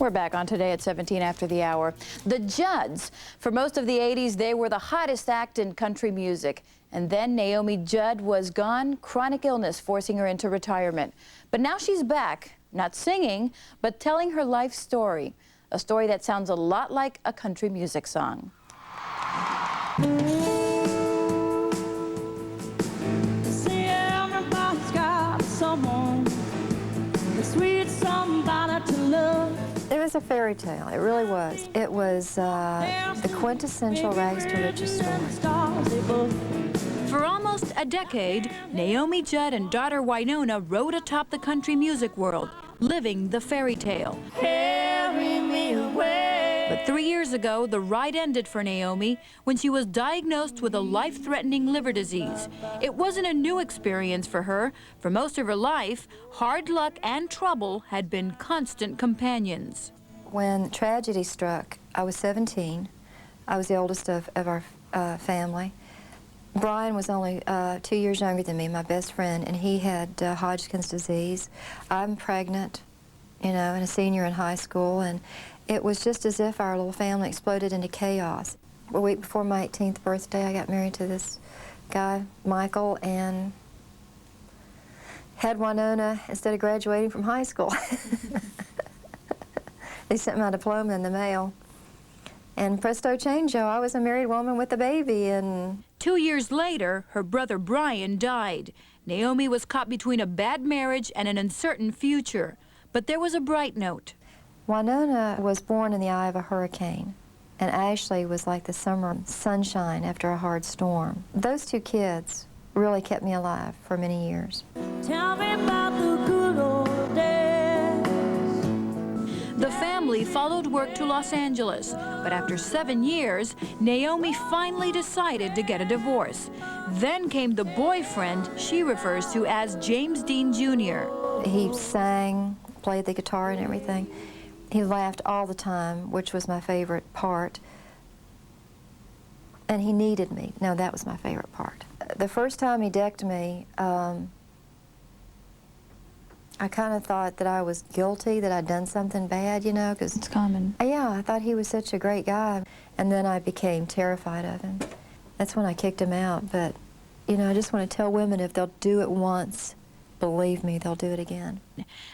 We're back on Today at 17 after the hour. The Judds. For most of the 80s, they were the hottest act in country music. And then Naomi Judd was gone, chronic illness forcing her into retirement. But now she's back, not singing, but telling her life story. A story that sounds a lot like a country music song. See, everybody's got someone, the sweet somebody to love. It was a fairy tale, it really was. It was the quintessential rags to riches story. For almost a decade, Naomi Judd and daughter Winona rode atop the country music world, living the fairy tale. Carry me away. But 3 years ago, the ride ended for Naomi when she was diagnosed with a life-threatening liver disease. It wasn't a new experience for her. For most of her life, hard luck and trouble had been constant companions. When tragedy struck, I was 17. I was the oldest of our family. Brian was only 2 years younger than me, my best friend, and he had Hodgkin's disease. I'm pregnant, you know, and a senior in high school, and it was just as if our little family exploded into chaos. A week before my 18th birthday, I got married to this guy, Michael, and had Winona instead of graduating from high school. They sent my diploma in the mail. And presto changeo, I was a married woman with a baby. And 2 years later, her brother Brian died. Naomi was caught between a bad marriage and an uncertain future. But there was a bright note. Winona was born in the eye of a hurricane, and Ashley was like the summer sunshine after a hard storm. Those two kids really kept me alive for many years. Tell me about the good old days. The family followed work to Los Angeles, but after 7 years, Naomi finally decided to get a divorce. Then came the boyfriend she refers to as James Dean Jr. He sang, played the guitar and everything. He laughed all the time, which was my favorite part. And he needed me. No, that was my favorite part. The first time he decked me, I kind of thought that I was guilty, that I'd done something bad, you know, because It's common. yeah, I thought he was such a great guy. And then I became terrified of him. That's when I kicked him out. But, you know, I just want to tell women, if they'll do it once, believe me, they'll do it again.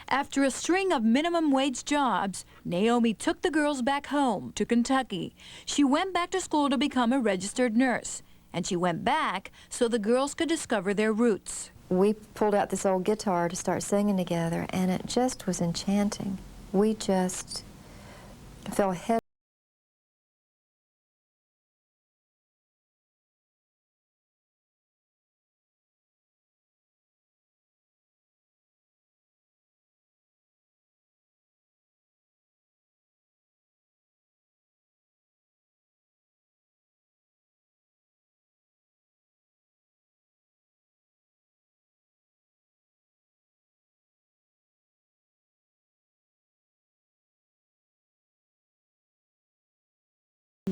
After a string of minimum wage jobs, Naomi took the girls back home to Kentucky. She went back to school to become a registered nurse. And she went back so the girls could discover their roots. We pulled out this old guitar to start singing together, and it just was enchanting. We just fell head.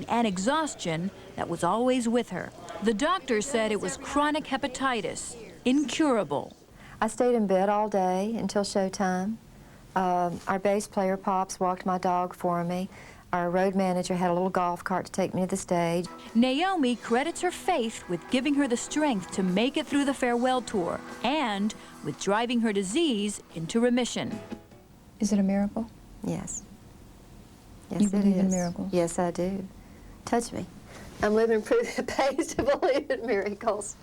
And exhaustion that was always with her. The doctor said it was chronic hepatitis, incurable. I stayed in bed all day until showtime. Our bass player, Pops, walked my dog for me. Our road manager had a little golf cart to take me to the stage. Naomi credits her faith with giving her the strength to make it through the farewell tour and with driving her disease into remission. Is it a miracle? Yes. Yes, You it believe in is. miracles? Yes, I do. Touch me. I'm living proof that it pays to believe in miracles.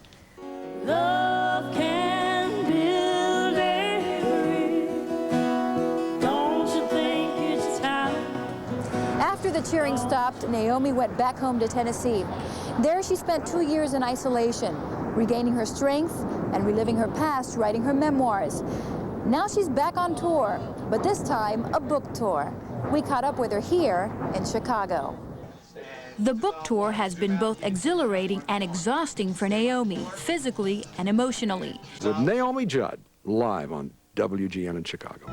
Love can build a bridge. Don't you think it's time? After the cheering stopped, Naomi went back home to Tennessee. There she spent 2 years in isolation, regaining her strength and reliving her past, writing her memoirs. Now she's back on tour, but this time a book tour. We caught up with her here in Chicago. The book tour has been both exhilarating and exhausting for Naomi, physically and emotionally. With Naomi Judd, live on WGN in Chicago.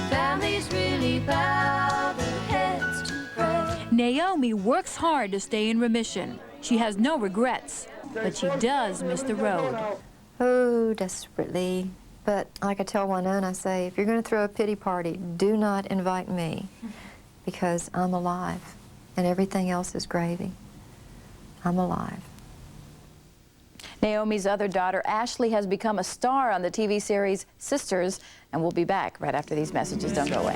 Families really bow their heads to pray. Naomi works hard to stay in remission. She has no regrets, but she does miss the road. Oh, desperately. But like I tell Winona, I say, if you're going to throw a pity party, do not invite me, because I'm alive, and everything else is gravy. I'm alive. Naomi's other daughter, Ashley, has become a star on the TV series Sisters, and we'll be back right after these messages. Don't go away.